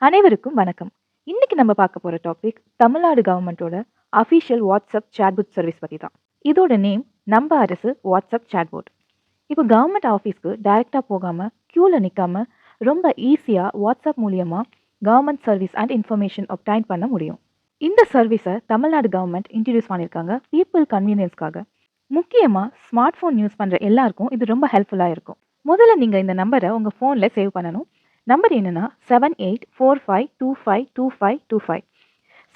அனைவருக்கும் வணக்கம். இன்னைக்கு நம்ம பார்க்க போற டாபிக் தமிழ்நாடு கவர்மெண்ட்டோட அஃபிஷியல் வாட்ஸ்அப் சாட்புட் சர்வீஸ் பத்தி தான். இதோட நேம் நம்ம அரசு வாட்ஸ்அப் சாட்போட். இப்போ கவர்மெண்ட் ஆஃபீஸ்க்கு டைரக்டா போகாம கியூல நிக்காம ரொம்ப ஈஸியா வாட்ஸ்அப் மூலியமா government service and information obtain பண்ண முடியும். இந்த சர்வீஸை தமிழ்நாடு கவர்மெண்ட் இன்ட்ரடியூஸ் பண்ணியிருக்காங்க பீப்புள் கன்வீனியன்ஸ்க்காக. முக்கியமா ஸ்மார்ட் ஃபோன் யூஸ் பண்ற எல்லாருக்கும் இது ரொம்ப ஹெல்ப்ஃபுல்லா இருக்கும். முதல்ல நீங்க இந்த நம்பரை உங்க ஃபோன்ல சேவ் பண்ணணும். நம்பர் என்னன்னா 7845252525.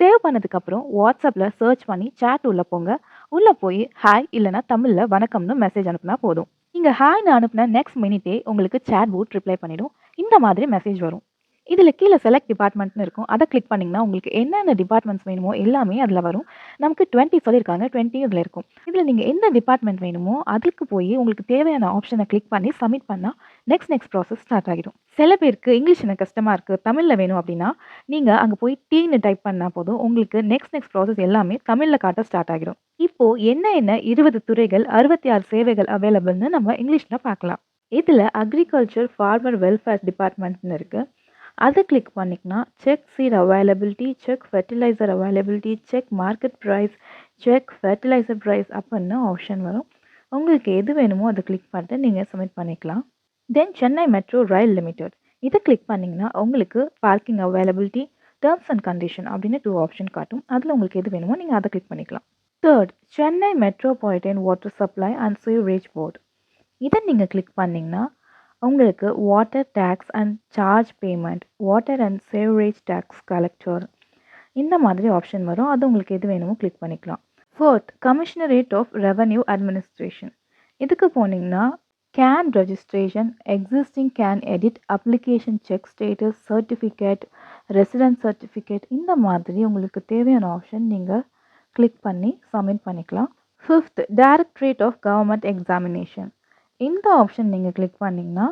சேவ் பண்ணதுக்கப்புறம் வாட்ஸ்அப்பில் சர்ச் பண்ணி சேட் உள்ளே போங்க. உள்ளே போய் ஹாய் இல்லைனா தமிழில் வணக்கம்னு மெசேஜ் அனுப்புனா போதும். நீங்கள் ஹாய்னு அனுப்புன நெக்ஸ்ட் மினிட்டே உங்களுக்கு சேட் பூட் ரிப்ளை பண்ணிடும். இந்த மாதிரி மெசேஜ் வரும். இதில் கீழே செலக்ட் டிபார்ட்மெண்ட்னு இருக்கும். அதை கிளிக் பண்ணிங்கன்னா உங்களுக்கு என்னென்ன டிபார்ட்மெண்ட்ஸ் வேணுமோ எல்லாமே அதில் வரும். நமக்கு 20 சொல்லியிருக்காங்க, 20 இதில் இருக்கும். இதில் நீங்கள் எந்த டிபார்ட்மெண்ட் வேணுமோ அதுக்கு போய் உங்களுக்கு தேவையான ஆப்ஷனை கிளிக் பண்ணி சப்மிட் பண்ணால் நெக்ஸ்ட் ப்ராசஸ் ஸ்டார்ட் ஆகிடும். சில பேருக்கு இங்கிலீஷ் எனக்கு கஷ்டமாக இருக்குது, தமிழில் வேணும் அப்படின்னா நீங்கள் அங்கே போய் டீன்னு டைப் பண்ணால் போதும். உங்களுக்கு நெக்ஸ்ட் ப்ராசஸ் எல்லாமே தமிழில் காட்ட ஸ்டார்ட் ஆகிடும். இப்போது என்ன 20 துறைகள் 66 சேவைகள் அவைலபிள்னு நம்ம இங்கிலீஷில் பார்க்கலாம். இதில் அக்ரிகல்ச்சர் ஃபார்மர் வெல்ஃபேர் டிபார்ட்மெண்ட்னு இருக்குது. அதை கிளிக் பண்ணிங்கன்னா check seed availability, check fertilizer availability, check market price, check fertilizer price அப்படின்னு ஆப்ஷன் வரும். உங்களுக்கு எது வேணுமோ அதை கிளிக் பண்ணிட்டு நீங்கள் சப்மிட் பண்ணிக்கலாம். தென் சென்னை மெட்ரோ ரயில் லிமிடெட் இதை கிளிக் பண்ணிங்கன்னா உங்களுக்கு parking availability, terms and condition அப்படின்னு 2 ஆப்ஷன் காட்டும். அதில் உங்களுக்கு எது வேணுமோ நீங்கள் அதை கிளிக் பண்ணிக்கலாம். Third, Chennai metropolitan water supply and sewerage board. இதை நீங்கள் கிளிக் பண்ணிங்கன்னா உங்களுக்கு water tax and charge payment, water and sewerage tax collector இந்த மாதிரி ஆப்ஷன் வரும். அது உங்களுக்கு எது வேணுமோ கிளிக் பண்ணிக்கலாம். Fourth, commissionerate of revenue administration. இதுக்கு போனீங்கன்னா cane registration, existing cane edit, application check status, certificate, resident certificate இந்த மாதிரி உங்களுக்கு தேவையான ஆப்ஷன் நீங்கள் கிளிக் பண்ணி சப்மிட் பண்ணிக்கலாம். Fifth, directorate of government examination. இந்த ஆப்ஷன் நீங்கள் கிளிக் பண்ணிங்கன்னா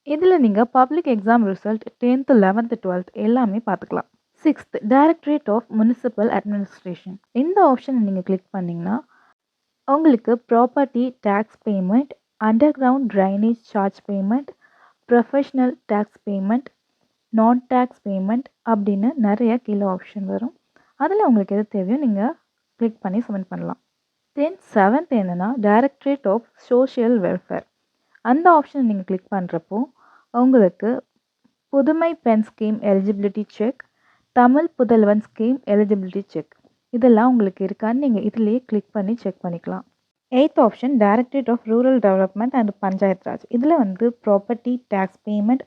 இதில் நீங்கள் public exam result 10th 11th 12th எல்லாமே பார்த்துக்கலாம். Sixth, directorate of municipal administration. இந்த ஆப்ஷனை நீங்கள் கிளிக் பண்ணிங்கன்னா உங்களுக்கு property tax payment, underground drainage charge payment, professional tax payment, non tax payment அப்படின்னு நிறைய கீழே ஆப்ஷன் வரும். அதில் உங்களுக்கு எது தேவையோ நீங்கள் கிளிக் பண்ணி சப்மிட் பண்ணலாம். தென் செவன்த் என்னென்னா டைரக்டரேட் ஆஃப் சோஷியல் வெல்ஃபேர். அந்த ஆப்ஷனை நீங்கள் கிளிக் பண்ணுறப்போ உங்களுக்கு Pudhumai Penn scheme eligibility check, Tamil Pudhalvan scheme eligibility check இதெல்லாம் உங்களுக்கு இருக்கான்னு நீங்கள் இதிலேயே கிளிக் பண்ணி செக் பண்ணிக்கலாம். Eighth option directorate of rural development and panchayat Raj. இதில் வந்து property tax payment,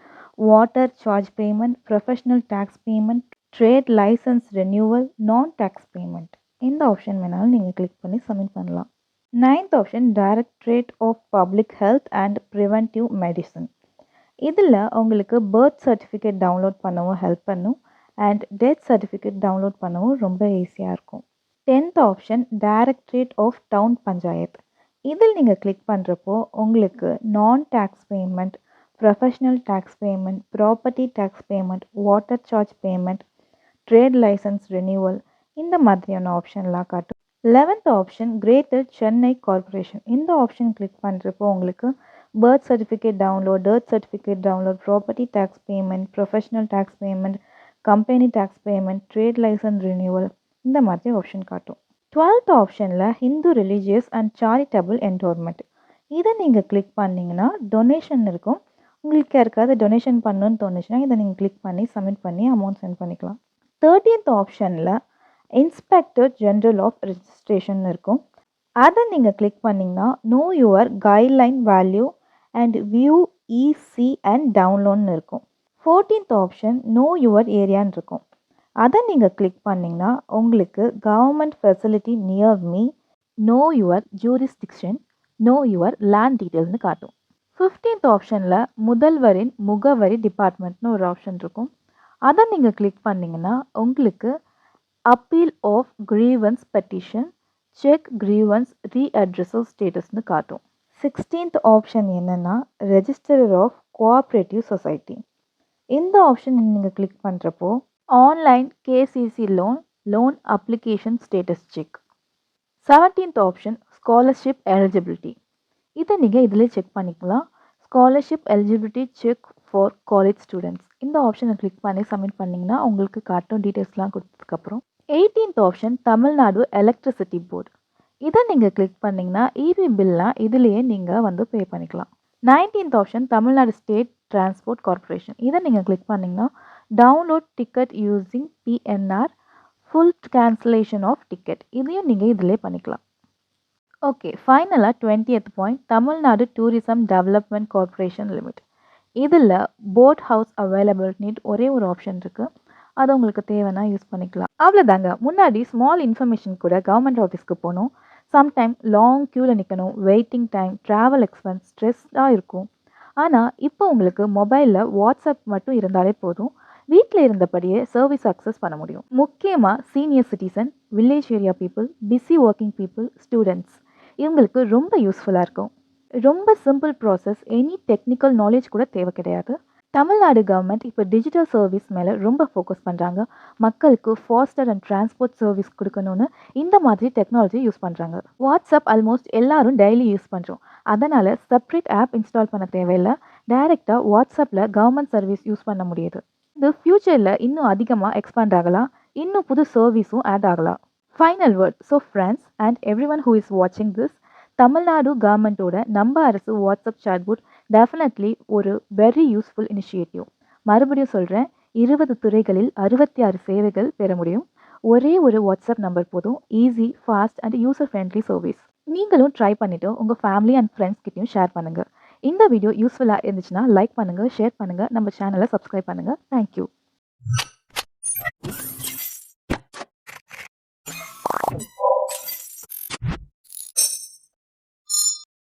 water charge payment, professional tax payment, trade licence renewal, non tax payment இந்த ஆப்ஷன் வேணாலும் நீங்கள் கிளிக் பண்ணி சப்மிட் பண்ணலாம். Ninth option directorate of public health and preventive medicine. இதில் உங்களுக்கு birth certificate download பண்ணவும் ஹெல்ப் பண்ணும் and death certificate download பண்ணவும் ரொம்ப ஈஸியாக இருக்கும். Tenth option directorate of town panchayat. இதில் நீங்கள் கிளிக் பண்ணுறப்போ உங்களுக்கு non tax payment, professional tax payment, property tax payment, water charge payment, trade licence renewal இந்த மாதிரியான ஆப்ஷன்லாம் காட்டும். 11th option greater Chennai corporation. இந்த ஆப்ஷன் கிளிக் பண்ணுறப்போ உங்களுக்கு birth certificate download, death certificate download, property tax payment, professional tax payment, company tax payment, trade licence renewal இந்த மாதிரி option காட்டும். 12th ஆப்ஷனில் Hindu religious and charitable endowment. இதை நீங்கள் கிளிக் பண்ணிங்கன்னா டொனேஷன் இருக்கும். உங்களுக்கு யாருக்காவது டொனேஷன் பண்ணணுன்னு தோணுச்சுன்னா இதை நீங்கள் கிளிக் பண்ணி சப்மிட் பண்ணி அமௌண்ட் சென்ட் பண்ணிக்கலாம். 13th ஆப்ஷனில் இன்ஸ்பெக்டர் ஜென்ரல் ஆஃப் ரெஜிஸ்ட்ரேஷன் இருக்கும். அதை நீங்கள் கிளிக் பண்ணிங்கன்னா know your guideline value and view EC and டவுன்லோட்னு இருக்கும். 14th ஆப்ஷன் நோ யுவர் ஏரியான்னு இருக்கும். அதை நீங்கள் கிளிக் பண்ணிங்கன்னா உங்களுக்கு government facility near me, know your jurisdiction, know your land டீட்டெயில்ஸ்னு காட்டும். 15th ஆப்ஷனில் முதல்வரின் முகவரி டிபார்ட்மெண்ட்னு ஒரு ஆப்ஷன் இருக்கும். அதை நீங்கள் கிளிக் பண்ணிங்கன்னா உங்களுக்கு appeal of grievance petition, check grievance redressal ஸ்டேட்டஸ்னு காட்டும். 16th ஆப்ஷன் என்னென்னா ரெஜிஸ்டர் ஆஃப் கோஆப்ரேட்டிவ் சொசைட்டி. இந்த ஆப்ஷன் நீங்கள் கிளிக் பண்ணுறப்போ online KCC loan application status check. 17th option scholarship eligibility. இதை நீங்கள் இதில் செக் பண்ணிக்கலாம். Scholarship eligibility check for college students. இந்த ஆப்ஷனை கிளிக் பண்ணி சப்மிட் பண்ணிங்கன்னா உங்களுக்கு காட்டும் டீட்டெயில்ஸ்லாம் கொடுத்ததுக்கப்புறம் 18th option Tamil Nadu electricity board. இதை நீங்கள் கிளிக் பண்ணிங்கன்னா இபி பில்லாம் இதுலேயே நீங்கள் வந்து பே பண்ணிக்கலாம். 19th option Tamil Nadu state transport corporation. இதை நீங்கள் கிளிக் பண்ணிங்கன்னா download ticket using PNR full cancellation of ticket. இதையும் நீங்கள் இதிலே பண்ணிக்கலாம். ஓகே, ஃபைனலாக 20th point Tamil Nadu tourism development corporation limit. இதில் போட் ஹவுஸ் அவைலபிலிட்டி ஒரே ஒரு ஆப்ஷன் இருக்குது. அது உங்களுக்கு தேவைன்னா யூஸ் பண்ணிக்கலாம். அவ்வளோதாங்க. முன்னாடி ஸ்மால் இன்ஃபர்மேஷன் கூட கவர்மெண்ட் ஆஃபீஸ்க்கு போகணும். சம்டைம் லாங் க்யூவில் நிற்கணும், வெயிட்டிங் டைம், ட்ராவல் எக்ஸ்பென்ஸ், ஸ்ட்ரெஸ்ஸாக இருக்கும். ஆனால் இப்போ உங்களுக்கு மொபைலில் வாட்ஸ்அப் மட்டும் இருந்தாலே போதும், வீட்டில் இருந்தபடியே சர்வீஸ் அக்சஸ் பண்ண முடியும். முக்கியமாக senior citizen, village area people, busy working people, students இவங்களுக்கு ரொம்ப யூஸ்ஃபுல்லாக இருக்கும். ரொம்ப simple process, any technical knowledge கூட தேவை கிடையாது. தமிழ்நாடு கவர்மெண்ட் இப்போ டிஜிட்டல் சர்வீஸ் மேலே ரொம்ப ஃபோக்கஸ் பண்ணுறாங்க. மக்களுக்கு ஃபாஸ்டர் அண்ட் டிரான்ஸ்போர்ட் சர்வீஸ் கொடுக்கணும்னு இந்த மாதிரி டெக்னாலஜி யூஸ் பண்ணுறாங்க. வாட்ஸ்அப் ஆல்மோஸ்ட் எல்லாரும் டெய்லி யூஸ் பண்ணுறோம். அதனால் செப்பரேட் ஆப் இன்ஸ்டால் பண்ண தேவையில்லை. டைரெக்டாக வாட்ஸ்அப்பில் கவர்மெண்ட் சர்வீஸ் யூஸ் பண்ண முடியுது. இது ஃப்யூச்சரில் இன்னும் அதிகமாக எக்ஸ்பேண்ட் ஆகலாம். இன்னும் புது சர்வீஸும் ஆட் ஆகலாம். Final word. So friends and every one who is வாட்சிங் திஸ், தமிழ்நாடு கவர்மெண்ட்டோட நம்ம அரசு வாட்ஸ்அப் சாட்போட் டெஃபினெட்லி ஒரு வெரி யூஸ்ஃபுல் இனிஷியேட்டிவ். மறுபடியும் சொல்கிறேன், 20 துறைகளில் 66 சேவைகள் பெற முடியும். ஒரே ஒரு வாட்ஸ்அப் நம்பர் போதும். Easy, fast and user friendly service. நீங்களும் ட்ரை பண்ணிவிட்டு உங்கள் ஃபேமிலி அண்ட் ஃப்ரெண்ட்ஸ் கிட்டையும் ஷேர் பண்ணுங்கள். இந்த வீடியோ யூஸ்ஃபுல்லாக இருந்துச்சுன்னா லைக் பண்ணுங்கள், ஷேர் பண்ணுங்கள், நம்ம சேனலை சப்ஸ்கிரைப் பண்ணுங்கள். தேங்க்யூ.